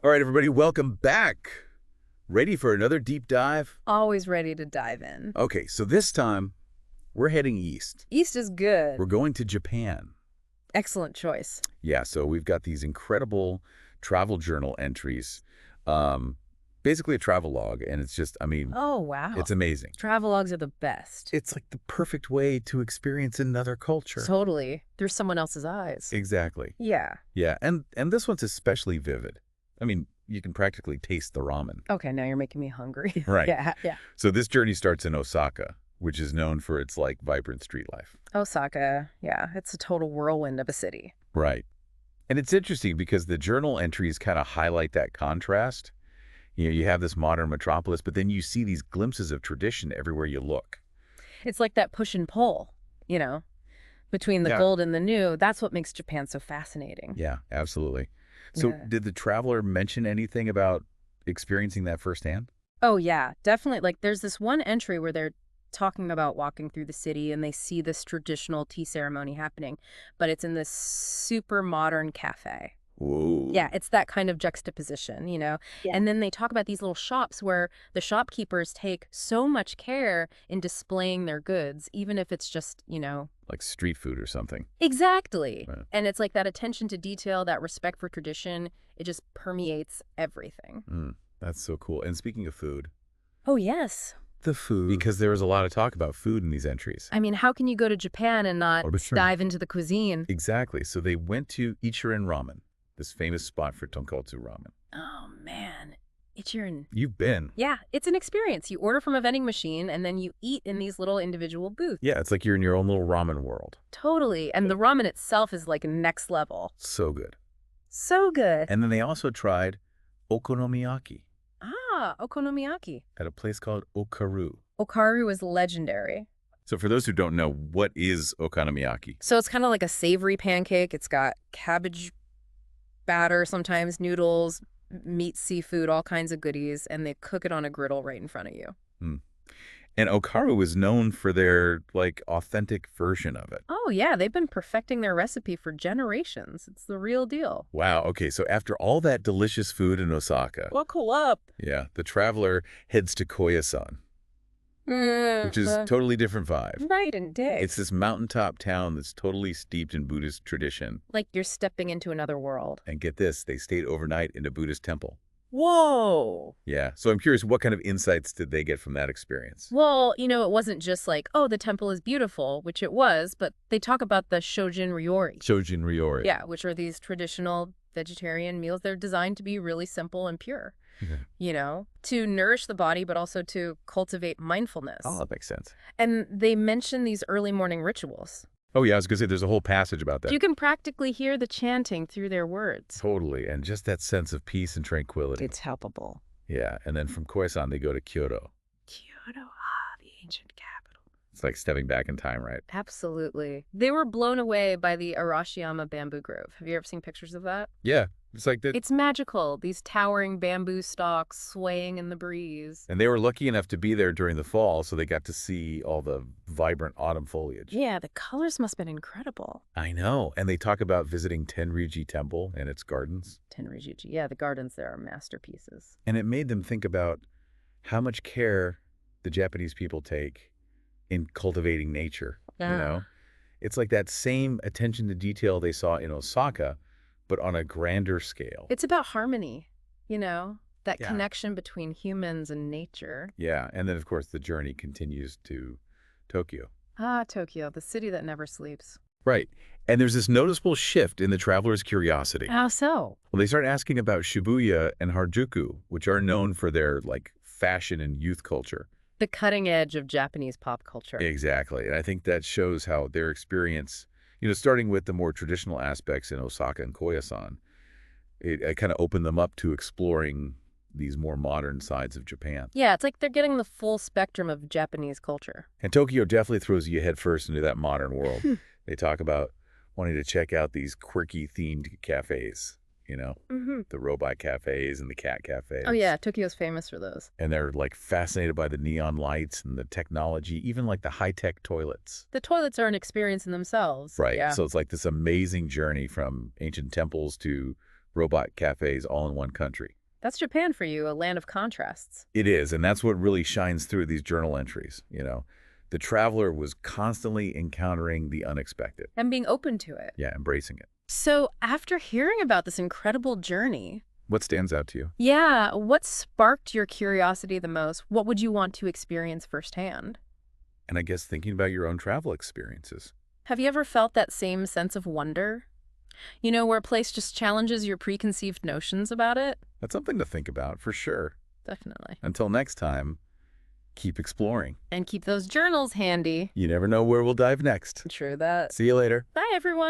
All right, everybody, welcome back. Ready for another deep dive? Always ready to dive in. Okay, so this time we're heading east. East is good. We're going to Japan. Excellent choice. Yeah, so we've got these incredible travel journal entries. Um, Basically a travel log, and it's just, Oh, wow. it's amazing. Travelogues are the best. It's like the perfect way to experience another culture. Totally. Through someone else's eyes. Exactly. Yeah. Yeah, and this one's especially vivid. You can practically taste the ramen. Okay, now you're making me hungry. Right. Yeah. So this journey starts in Osaka, which is known for its vibrant street life. Osaka. Yeah, it's a total whirlwind of a city. Right. And it's interesting because the journal entries kind of highlight that contrast. You have this modern metropolis, but then you see these glimpses of tradition everywhere you look. It's like that push and pull, you know, between the Yeah. gold and the new. That's what makes Japan so fascinating. Yeah, absolutely. So Yeah. did the traveler mention anything about experiencing that firsthand? Oh, yeah, definitely. Like, there's this one entry where they're talking about walking through the city and they see this traditional tea ceremony happening, but it's in this super modern cafe. Whoa. Yeah, it's that kind of juxtaposition, you know? Yeah. And then they talk about these little shops where the shopkeepers take so much care in displaying their goods, even if it's just, Like street food or something. exactly. Right. And it's like that attention to detail, that respect for tradition, it just permeates everything. That's so cool. And speaking of food, Oh, yes. the food, because there was a lot of talk about food in these entries. I mean, how can you go to Japan and not Oh, but sure. dive into the cuisine? Exactly. So they went to Ichiran Ramen, this famous spot for tonkotsu ramen. Oh, man. Ichiran. You've been. Yeah, it's an experience. You order from a vending machine and then you eat in these little individual booths. Yeah, it's like you're in your own little ramen world. Totally. And the ramen itself is like next level. So good. So good. And then they also tried okonomiyaki Ah, okonomiyaki. at a place called Okaru. Okaru is legendary. So for those who don't know, what is okonomiyaki? So it's kind of like a savory pancake. It's got cabbage batter, sometimes noodles, meat, seafood, all kinds of goodies, and they cook it on a griddle right in front of you. And Okaru is known for their, authentic version of it. Oh, yeah, they've been perfecting their recipe for generations. It's the real deal. Wow, okay, so after all that delicious food in Osaka, Buckle up. yeah, the traveler heads to Koyasan, which is totally different vibe. night and day. It's this mountaintop town that's totally steeped in Buddhist tradition. like you're stepping into another world. And get this, they stayed overnight in a Buddhist temple. Whoa. Yeah, so I'm curious, what kind of insights did they get from that experience? Well, it wasn't just like, oh, the temple is beautiful, which it was, but they talk about the Shojin Ryori. Shojin Ryori. Yeah, which are these traditional vegetarian meals. They're designed to be really simple and pure, to nourish the body, but also to cultivate mindfulness. Oh, that makes sense. And they mention these early morning rituals. Oh, yeah, I was going to say there's a whole passage about that. You can practically hear the chanting through their words. Totally, and just that sense of peace and tranquility. It's palpable. Yeah, and then from Koyasan, they go to Kyoto. Kyoto, the ancient capital. It's like stepping back in time, right? Absolutely. They were blown away by the Arashiyama bamboo grove. Have you ever seen pictures of that? Yeah, it's like that. It's magical. These towering bamboo stalks swaying in the breeze. And they were lucky enough to be there during the fall, so they got to see all the vibrant autumn foliage. Yeah, the colors must have been incredible. I know. And they talk about visiting Tenryuji Temple and its gardens. Tenryuji. Yeah, the gardens there are masterpieces. And it made them think about how much care the Japanese people take in cultivating nature, Yeah. It's like that same attention to detail they saw in Osaka, but on a grander scale. It's about harmony, that Yeah. connection between humans and nature. Yeah, and then, of course, the journey continues to Tokyo. Ah, Tokyo, the city that never sleeps. Right. And there's this noticeable shift in the traveler's curiosity. How so? Well, they start asking about Shibuya and Harajuku, which are known for their, fashion and youth culture. The cutting edge of Japanese pop culture. Exactly. And I think that shows how their experience, starting with the more traditional aspects in Osaka and Koyasan, it kind of opened them up to exploring these more modern sides of Japan. Yeah, it's like they're getting the full spectrum of Japanese culture. And Tokyo definitely throws you headfirst into that modern world. They talk about wanting to check out these quirky themed cafes, the robot cafes and the cat cafes. Oh, yeah, Tokyo's famous for those. And they're fascinated by the neon lights and the technology, even the high-tech toilets. The toilets are an experience in themselves. Right. Yeah. So it's like this amazing journey from ancient temples to robot cafes all in one country. That's Japan for you, a land of contrasts. It is, and that's what really shines through these journal entries, The traveler was constantly encountering the unexpected. And being open to it. Yeah, embracing it. So after hearing about this incredible journey, What stands out to you? yeah, what sparked your curiosity the most? What would you want to experience firsthand? And I guess thinking about your own travel experiences. Have you ever felt that same sense of wonder? Where a place just challenges your preconceived notions about it? That's something to think about, for sure. Definitely. Until next time, keep exploring. And keep those journals handy. You never know where we'll dive next. True that. See you later. Bye, everyone.